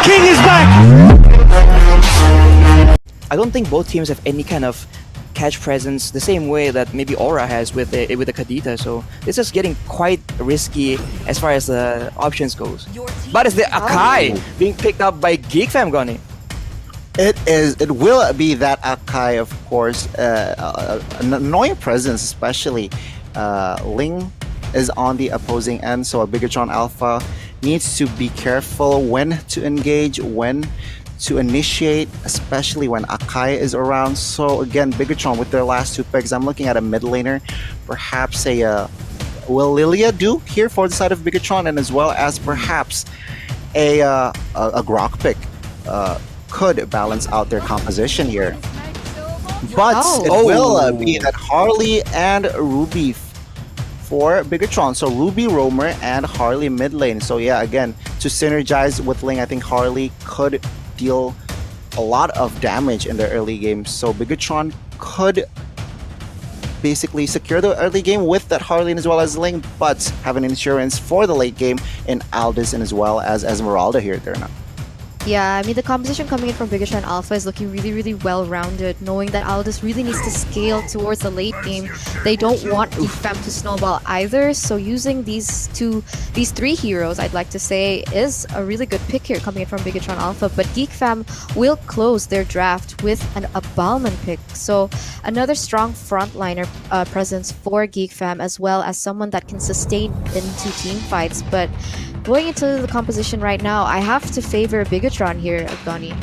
King is back! I don't think both teams have any kind of catch presence the same way that maybe Aura has with the Kadita, so this is getting quite risky as far as the options goes. But it's the Akai being picked up by GeekFam, Goni. It will be that Akai, of course, an annoying presence, especially. Ling is on the opposing end, so a Bigitron Alpha needs to be careful when to engage, when to initiate, especially when Akai is around. So again, Bigitron with their last two picks, I'm looking at a mid laner, perhaps a will Lilia do here for the side of Bigitron, and as well as perhaps a Grok pick could balance out their composition here. But it will be that Harley and Ruby for Bigitron. So Ruby roamer and Harley mid lane. So yeah, again, to synergize with Ling, I think Harley could deal a lot of damage in the early game. So Bigitron could basically secure the early game with that Harley as well as Ling, but have an insurance for the late game in Aldous and as well as Esmeralda here at Turna. Yeah, I mean, the composition coming in from Bigitron Alpha is looking really, really well-rounded, knowing that Aldous really needs to scale towards the late game. They don't want GeekFam to snowball either, so using these three heroes, I'd like to say, is a really good pick here coming in from Bigitron Alpha, but GeekFam will close their draft with a Balman pick, so another strong frontliner presence for GeekFam, as well as someone that can sustain into team fights, but going into the composition right now, I have to favor Bigitron here, Donnie.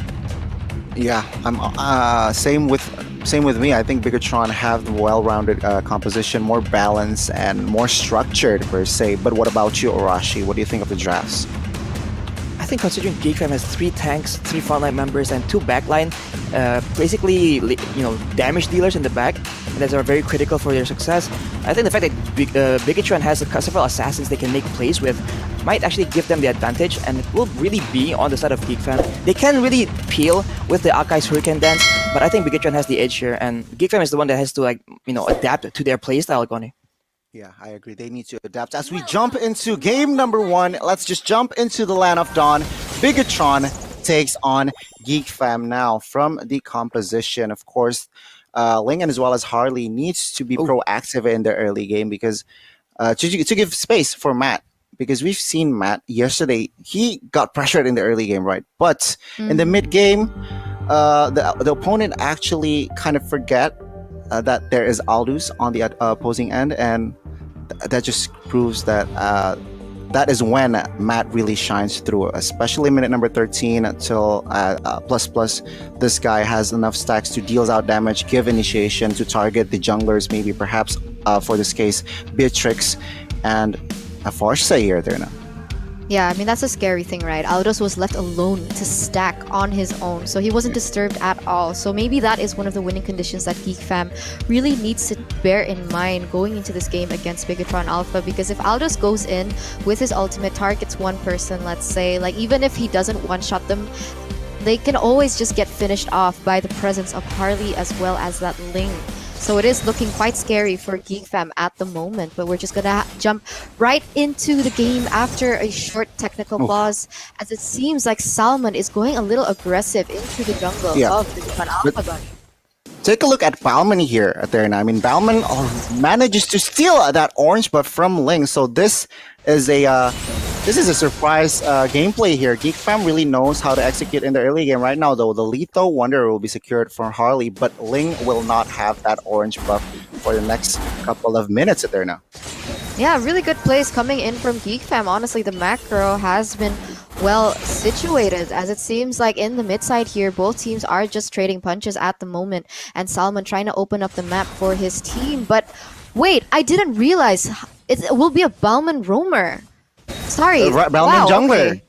Yeah, I'm same with me. I think Bigitron have the well-rounded composition, more balanced and more structured per se. But what about you, Arashi? What do you think of the drafts? I think considering GeekFam has 3 tanks, 3 frontline members, and 2 backline, basically, damage dealers in the back that are very critical for their success. I think the fact that Bigitron has several assassins they can make plays with might actually give them the advantage, and it will really be on the side of GeekFam. They can really peel with the Akai's Hurricane Dance, but I think Bigitron has the edge here, and GeekFam is the one that has to adapt to their playstyle, Goni. Yeah, I agree. They need to adapt. As we jump into game number 1, let's just jump into the Land of Dawn. Bigitron takes on GeekFam now. From the composition, of course, Ling and as well as Harley needs to be proactive in the early game because to give space for Matt. Because we've seen Matt yesterday, he got pressured in the early game, right? But in the mid game, the opponent actually kind of forget that there is Aldous on the opposing end, and that just proves that that is when Matt really shines through, especially minute number 13 until plus. This guy has enough stacks to deal out damage, give initiation to target the junglers, maybe perhaps for this case, Beatrix and a Farsa here there now. Yeah, I mean, that's a scary thing, right? Aldous was left alone to stack on his own, so he wasn't disturbed at all. So maybe that is one of the winning conditions that GeekFam really needs to bear in mind going into this game against Bigitron Alpha, because if Aldous goes in with his ultimate, targets one person, let's say, like even if he doesn't one-shot them, they can always just get finished off by the presence of Harley as well as that Ling. So it is looking quite scary for GeekFam at the moment, but we're just gonna jump right into the game after a short technical pause, as it seems like Salmon is going a little aggressive into the jungle of Bigitron Alpha. Take a look at Balman here at there now. I mean, Balman manages to steal that orange buff from Ling, so this is a surprise gameplay here. GeekFam really knows how to execute in the early game right now, though. The Lethal Wanderer will be secured for Harley, but Ling will not have that orange buff for the next couple of minutes at there now. Yeah, really good plays coming in from GeekFam. Honestly, the macro has been well situated, as it seems like in the mid side here, both teams are just trading punches at the moment, and Salmon trying to open up the map for his team. But wait, I didn't realize it will be a Balman roamer. Sorry. Balman jungler. Okay.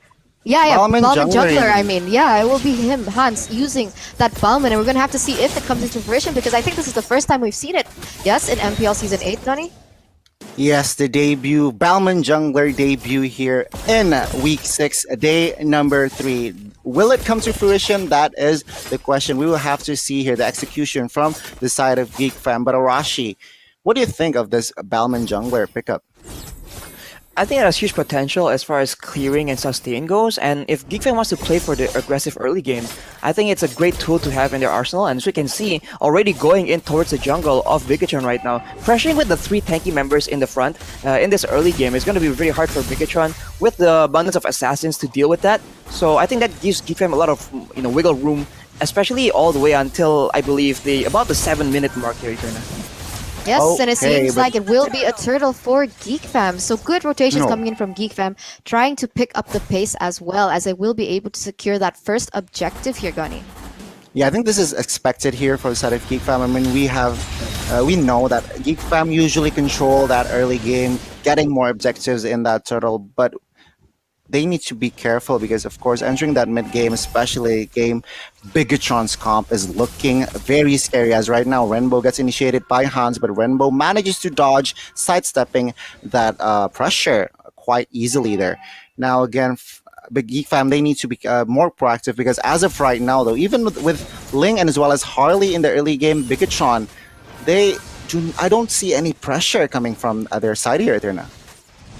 Yeah, Balman jungler, I mean. Yeah, it will be him, Hans, using that Balman, and we're going to have to see if it comes into fruition, because I think this is the first time we've seen it. Yes, in MPL Season 8, Donnie? Yes, the debut, Balman jungler debut here in week 6, day number 3. Will it come to fruition? That is the question. We will have to see here the execution from the side of GeekFam. But Arashi, what do you think of this Balman jungler pickup? I think it has huge potential as far as clearing and sustain goes, and if GeekFam wants to play for the aggressive early game, I think it's a great tool to have in their arsenal, and as we can see, already going in towards the jungle of Bigitron right now, pressuring with the 3 tanky members in the front in this early game is going to be very hard for Bigitron with the abundance of assassins to deal with that, so I think that gives GeekFam a lot of wiggle room, especially all the way until, I believe, about the 7-minute mark here, Eterna. Yes, and it Okay, seems but- like it will be a turtle for GeekFam. So good rotations No. coming in from GeekFam, trying to pick up the pace as well, as they will be able to secure that first objective here, Gunny. Yeah, I think this is expected here for the side of GeekFam. I mean, we know that GeekFam usually control that early game, getting more objectives in that turtle, but they need to be careful because, of course, entering that mid game, especially game, Bigitron's comp is looking very scary. As right now, Rainbow gets initiated by Hans, but Rainbow manages to dodge, sidestepping that pressure quite easily there. Now, again, Big Geek Fam, they need to be more proactive because as of right now, though, even with Ling and as well as Harley in the early game, Bigitron, I don't see any pressure coming from their side here, Eterna.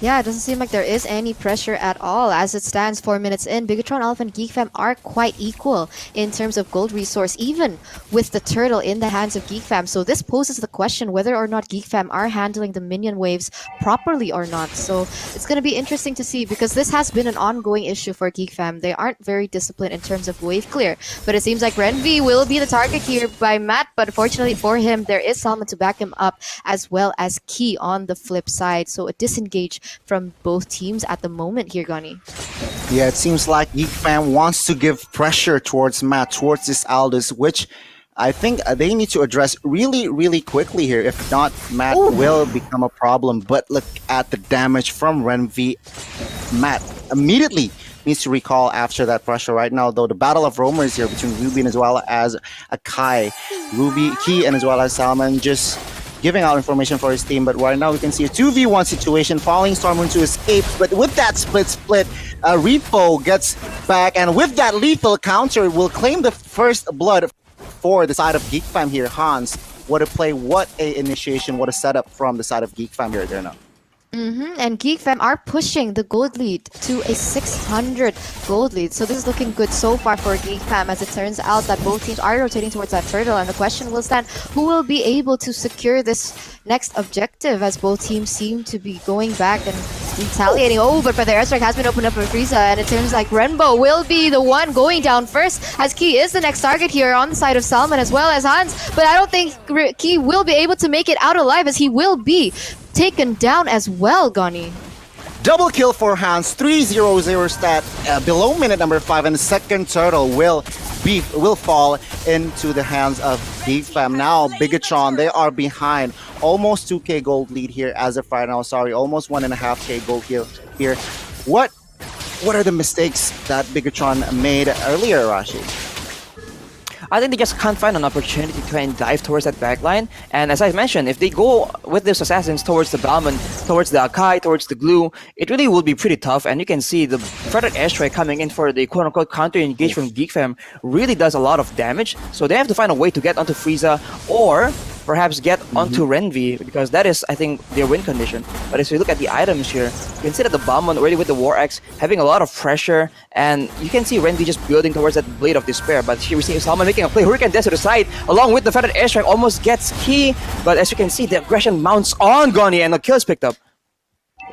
Yeah, it doesn't seem like there is any pressure at all. As it stands 4 minutes in, Bigitron, Alpha, and GeekFam are quite equal in terms of gold resource, even with the turtle in the hands of GeekFam. So this poses the question whether or not GeekFam are handling the minion waves properly or not. So it's going to be interesting to see because this has been an ongoing issue for GeekFam. They aren't very disciplined in terms of wave clear. But it seems like Renvi will be the target here by Matt. But fortunately for him, there is Salman to back him up as well as Key on the flip side. So a disengage from both teams at the moment here, Gunny. Yeah, it seems like GeekFam wants to give pressure towards Matt, towards this Aldous, which I think they need to address really, really quickly here. If not, Matt will become a problem. But look at the damage from Renvi. Matt immediately needs to recall after that pressure right now, though the battle of roamers here between Ruby and as well as Akai. Ruby, Key, and as well as Salman just giving out information for his team, but right now we can see a 2v1 situation, following Stormwind to escape, but with that split, Repo gets back, and with that lethal counter, will claim the first blood for the side of GeekFam here. Hans, what a play, what a initiation, what a setup from the side of GeekFam here, there now. And GeekFam are pushing the gold lead to a 600 gold lead. So this is looking good so far for GeekFam, as it turns out that both teams are rotating towards that turtle. And the question will stand, who will be able to secure this next objective, as both teams seem to be going back and retaliating. Oh, but the airstrike has been opened up for Frieza, and it seems like Renbo will be the one going down first, as Key is the next target here on the side of Salman as well as Hans. But I don't think Key will be able to make it out alive, as he will be taken down as well, Gunny. Double kill for Hans, 300 stat below minute number 5, and the second turtle will fall into the hands of GeekFam. Now Bigitron, they are behind, almost 2k gold lead here as of right now. Sorry, almost 1.5k gold here. What are the mistakes that Bigitron made earlier, Rashi? I think they just can't find an opportunity to try and dive towards that backline. And as I mentioned, if they go with these assassins towards the Balman, towards the Akai, towards the Glue, it really will be pretty tough. And you can see the Frederick airstrike coming in for the quote-unquote counter-engage from GeekFam really does a lot of damage. So they have to find a way to get onto Frieza, or perhaps get onto Renvi, because that is, I think, their win condition. But as we look at the items here, you can see that the Balman already with the War Axe having a lot of pressure, and you can see Renvi just building towards that Blade of Despair. But here we see Salman making a play. Hurricane Death to the side, along with the Feathered Airstrike, almost gets Key. But as you can see, the aggression mounts on Gunny, and the kill is picked up.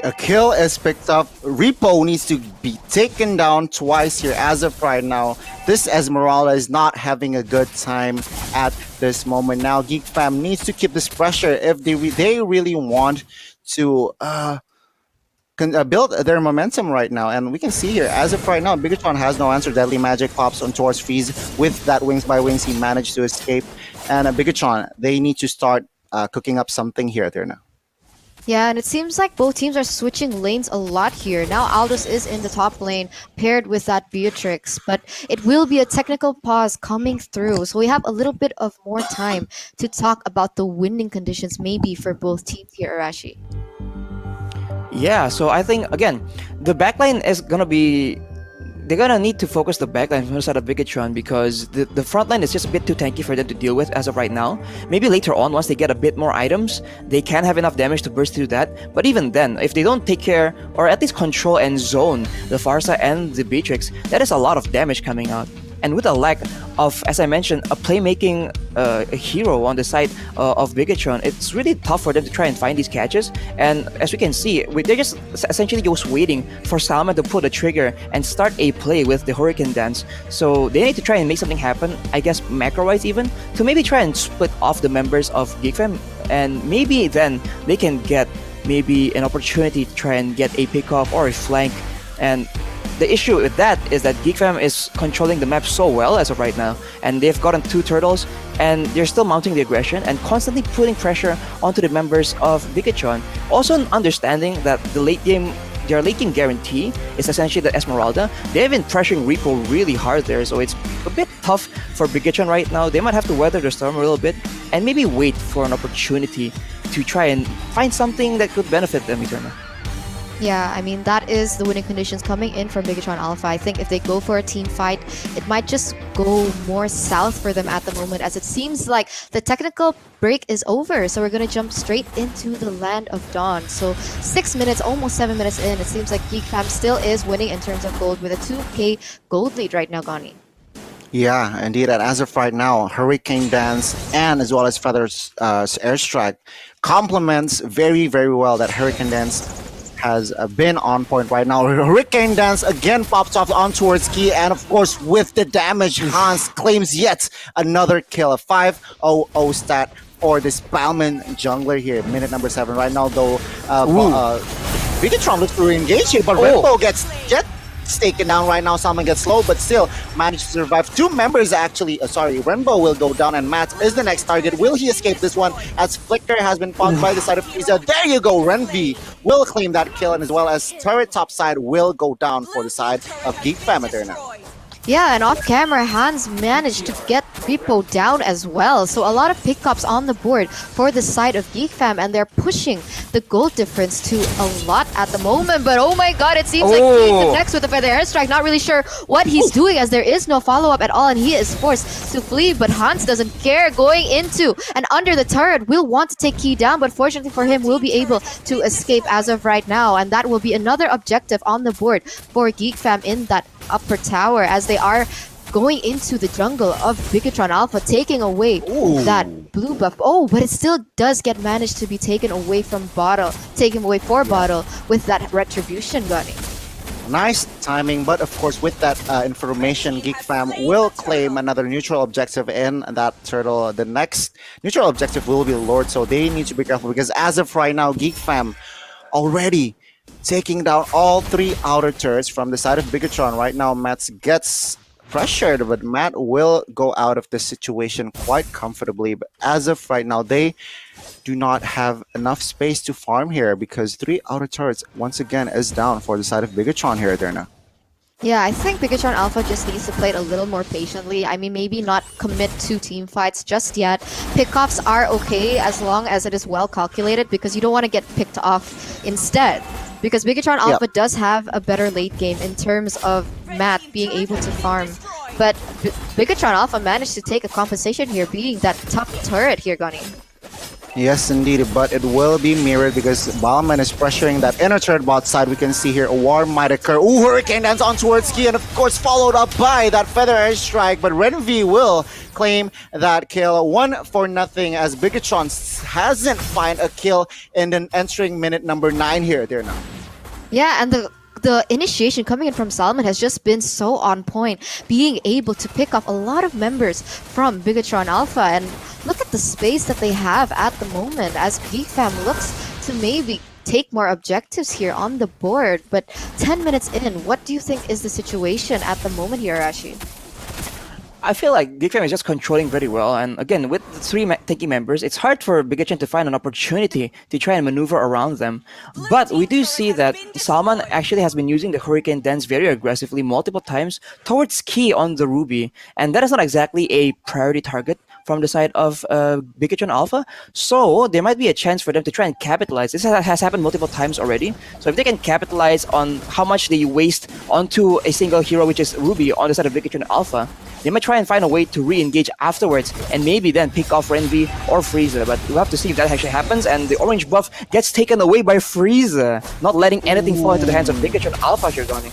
A kill is picked up. Repo needs to be taken down twice here as of right now. This Esmeralda is not having a good time at this moment. Now GeekFam needs to keep this pressure if they really want to build their momentum right now. And we can see here, as of right now, Bigitron has no answer. Deadly Magic pops on towards Freeze. With that Wings by Wings, he managed to escape. And Bigitron, they need to start cooking up something here there now. Yeah, and it seems like both teams are switching lanes a lot here. Now Aldous is in the top lane paired with that Beatrix, but it will be a technical pause coming through. So we have a little bit of more time to talk about the winning conditions maybe for both teams here, Arashi. Yeah, so I think, again, the backline is going to be they're gonna need to focus the backline from the side of Bigitron because the front line is just a bit too tanky for them to deal with as of right now. Maybe later on, once they get a bit more items, they can have enough damage to burst through that. But even then, if they don't take care or at least control and zone the Farsa and the Beatrix, that is a lot of damage coming out. And with a lack of, as I mentioned, a playmaking a hero on the side of Bigitron, it's really tough for them to try and find these catches. And as we can see, they're just essentially just waiting for Salman to pull the trigger and start a play with the Hurricane Dance. So they need to try and make something happen, I guess macro-wise even, to maybe try and split off the members of GeekFam. And maybe then they can get maybe an opportunity to try and get a pick-off or a flank. And the issue with that is that GeekFam is controlling the map so well as of right now, and they've gotten 2 turtles, and they're still mounting the aggression and constantly putting pressure onto the members of Bigitron. Also understanding that their late game guarantee is essentially the Esmeralda. They've been pressuring Repo really hard there, so it's a bit tough for Bigitron right now. They might have to weather the storm a little bit and maybe wait for an opportunity to try and find something that could benefit them, Eternal. Yeah, I mean, that is the winning conditions coming in from Bigitron Alpha. I think if they go for a team fight, it might just go more south for them at the moment, as it seems like the technical break is over. So we're going to jump straight into the Land of Dawn. So 6 minutes, almost 7 minutes in, it seems like GeekFam still is winning in terms of gold with a 2k gold lead right now, Gani. Yeah, indeed. And as of right now, Hurricane Dance and as well as Feather's Airstrike complements very, very well that Hurricane Dance has been on point right now. Hurricane Dance again pops off on towards Key, and of course with the damage, Hans claims yet another kill. A 5-0-0 stat for this Balman jungler here. Minute number 7 right now, though. Bigitron looks to re-engage here, but Rainbow gets taken down right now. Salman gets slow, but still managed to survive. 2 members actually, Rainbow will go down, and Matt is the next target. Will he escape this one as Flicker has been popped by the side of Frieza? There you go, Renvi will claim that kill, and as well as Turret top side will go down for the side of GeekFam Eterna. Yeah, and off camera, Hans managed to get Repo down as well. So a lot of pickups on the board for the side of GeekFam, and they're pushing the gold difference to a lot at the moment. But oh my god, it seems like he connects with the Feather Airstrike. Not really sure what he's doing, as there is no follow-up at all, and he is forced to flee. But Hans doesn't care, going into and under the turret. Will want to take Key down, but fortunately for him, will be able to escape as of right now. And that will be another objective on the board for GeekFam in that upper tower, as they are going into the jungle of Bigitron Alpha, taking away that blue buff. Oh, but it still does get managed to be taken away from Bottle, taken away for Bottle with that retribution gunning. Nice timing, but of course with that information, GeekFam will claim another neutral objective in that turtle. The next neutral objective will be Lord, so they need to be careful, because as of right now, GeekFam already taking down all 3 outer turrets from the side of Bigitron. Right now, Matt gets pressured, but Matt will go out of the situation quite comfortably. But as of right now, they do not have enough space to farm here, because 3 outer turrets once again is down for the side of Bigitron here, Derna. Yeah, I think Bigitron Alpha just needs to play it a little more patiently. I mean, maybe not commit to team fights just yet. Pickoffs are okay as long as it is well calculated, because you don't want to get picked off instead. Because Bigitron Alpha does have a better late game in terms of Matt being able to farm. But Bigitron Alpha managed to take a compensation here, being that top turret here, Gunny. Yes, indeed, but it will be mirrored because Balman is pressuring that inner turret bot side. We can see here a war might occur. Ooh, Hurricane Dance on towards Key, and of course followed up by that Feather Airstrike, but Renvi will claim that kill. 1-0 as Bigitron hasn't found a kill in the entering minute number 9 here. There now. Yeah, and the initiation coming in from Salman has just been so on point, being able to pick off a lot of members from Bigitron Alpha. And look at the space that they have at the moment, as GeekFam looks to maybe take more objectives here on the board. But 10 minutes in, what do you think is the situation at the moment here, Arashi? I feel like GeekFam is just controlling very well, and again, with the 3 tanky members, it's hard for Bigitron to find an opportunity to try and maneuver around them. But we do see that Salman actually has been using the Hurricane Dance very aggressively multiple times towards Key on the Ruby, and that is not exactly a priority target from the side of Bigitron Alpha. So there might be a chance for them to try and capitalize. This has happened multiple times already. So if they can capitalize on how much they waste onto a single hero, which is Ruby, on the side of Bigitron Alpha, they might try and find a way to re-engage afterwards and maybe then pick off Renvi or Frieza. But we'll have to see if that actually happens. And the orange buff gets taken away by Frieza, not letting anything fall into the hands of Bigitron Alpha here, Donnie.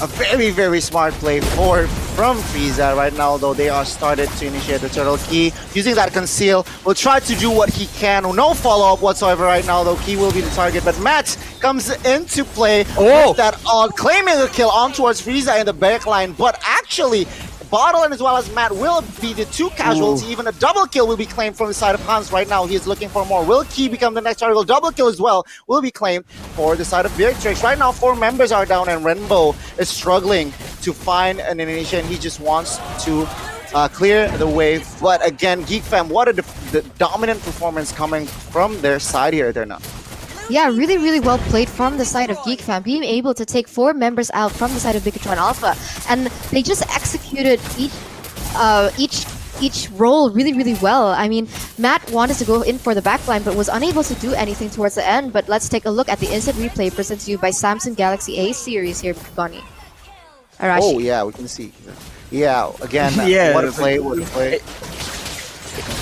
A very, very smart play from Frieza right now, though they are started to initiate the turtle key. Using that conceal, will try to do what he can. No follow-up whatsoever right now, though. Key will be the target, but Matt comes into play with that ult, claiming a kill on towards Frieza in the backline, but actually Bottle and as well as Matt will be the two casualties. Even a double kill will be claimed from the side of Hans right now. He is looking for more. Will Key become the next target? Double kill as well will be claimed for the side of Beatrix. Right now, 4 members are down and Rainbow is struggling to find an initiation. He just wants to clear the way. But again, GeekFam, what a the dominant performance coming from their side here. They're not. Yeah, really, really well played from the side of GeekFam, being able to take 4 members out from the side of Bigitron Alpha, and they just executed each role really, really well. I mean, Matt wanted to go in for the backline, but was unable to do anything towards the end. But let's take a look at the instant replay presented to you by Samsung Galaxy A series here, Connie. Arashi. Oh yeah, we can see. Yeah, again, what a play, what a play.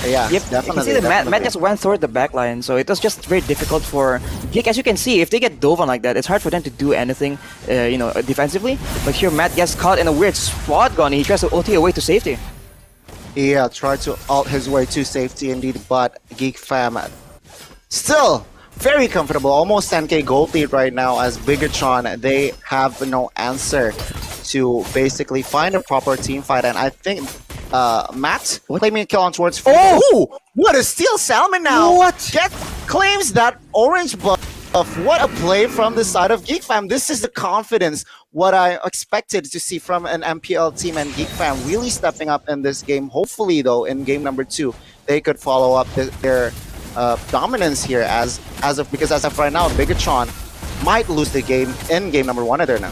Yeah, yep, definitely. You can see that Matt just went through the backline, so it was just very difficult for Geek. As you can see, if they get dove on like that, it's hard for them to do anything, defensively. But here, Matt gets caught in a weird spot, Gone. He tries to ulti away to safety. Yeah, tried to ult his way to safety indeed, but GeekFam still very comfortable, almost 10k gold lead right now as Bigitron. They have no answer to basically find a proper team fight, and I think Matt claiming a kill on towards Frieza. Oh! What a steal Salmon now! What? Claims that orange buff. What a play from the side of GeekFam. This is the confidence what I expected to see from an MPL team, and GeekFam really stepping up in this game. Hopefully though, in game number 2, they could follow up their dominance here because as of right now, Bigitron might lose the game in game number 1 either now.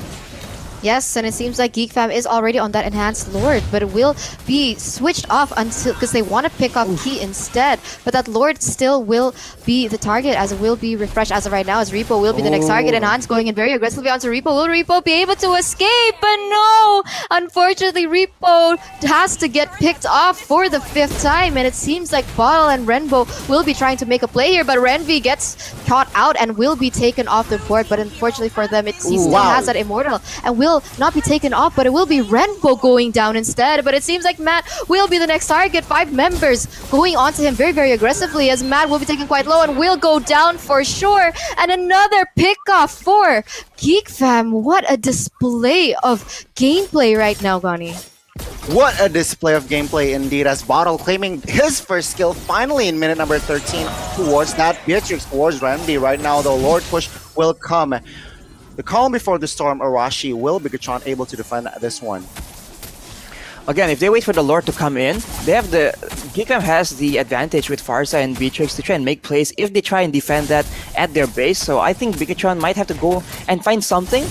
Yes, and it seems like GeekFam is already on that enhanced Lord, but it will be switched off until because they want to pick up Key instead. But that Lord still will be the target as it will be refreshed as of right now, as Repo will be the next target, and Hans going in very aggressively onto Repo. Will Repo be able to escape? But no! Unfortunately, Repo has to get picked off for the 5th time, and it seems like Bottle and Renbo will be trying to make a play here, but Renvi gets caught out and will be taken off the board. But unfortunately for them, he still has that Immortal and will not be taken off, but it will be Renbo going down instead. But it seems like Matt will be the next target. 5 members going onto him very, very aggressively as Matt will be taken quite low and will go down for sure. And another pick-off for GeekFam. What a display of gameplay right now, Gani. What a display of gameplay indeed, as Bottle claiming his first kill finally in minute number 13 towards that Beatrix, towards Randy. Right now, the Lord push will come. The calm before the storm, Arashi. Will Bigitron able to defend this one? Again, if they wait for the Lord to come in, they have GeekFam has the advantage with Farsa and Beatrix to try and make plays if they try and defend that at their base. So I think Bigitron might have to go and find something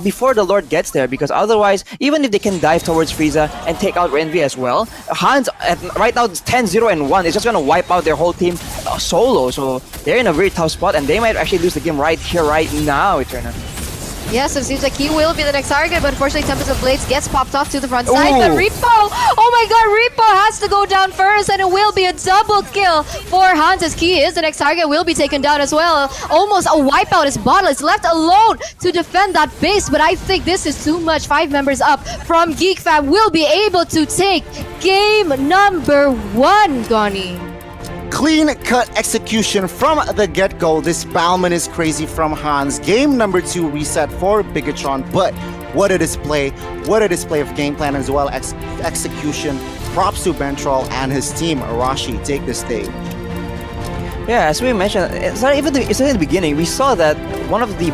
before the Lord gets there, because otherwise, even if they can dive towards Frieza and take out Renvi as well, Hans right now it's 10-0 and 1 is just gonna wipe out their whole team solo. So they're in a very tough spot, and they might actually lose the game right here, right now, Eterna. Yes, it seems like he will be the next target, but unfortunately Tempest of Blades gets popped off to the front side. But Repo, oh my god, Repo has to go down first, and it will be a double kill for Hans as Key is the next target, will be taken down as well. Almost a wipeout as Bottle is left alone to defend that base, but I think this is too much. 5 members up from GeekFam will be able to take game number 1, Gani. Clean-cut execution from the get-go. This Balman is crazy from Hans. Game number 2 reset for Bigitron, but what a display of game plan as well as execution. Props to Bentrol and his team. Arashi, take the stage. Yeah, as we mentioned, it's not in the beginning, we saw that one of the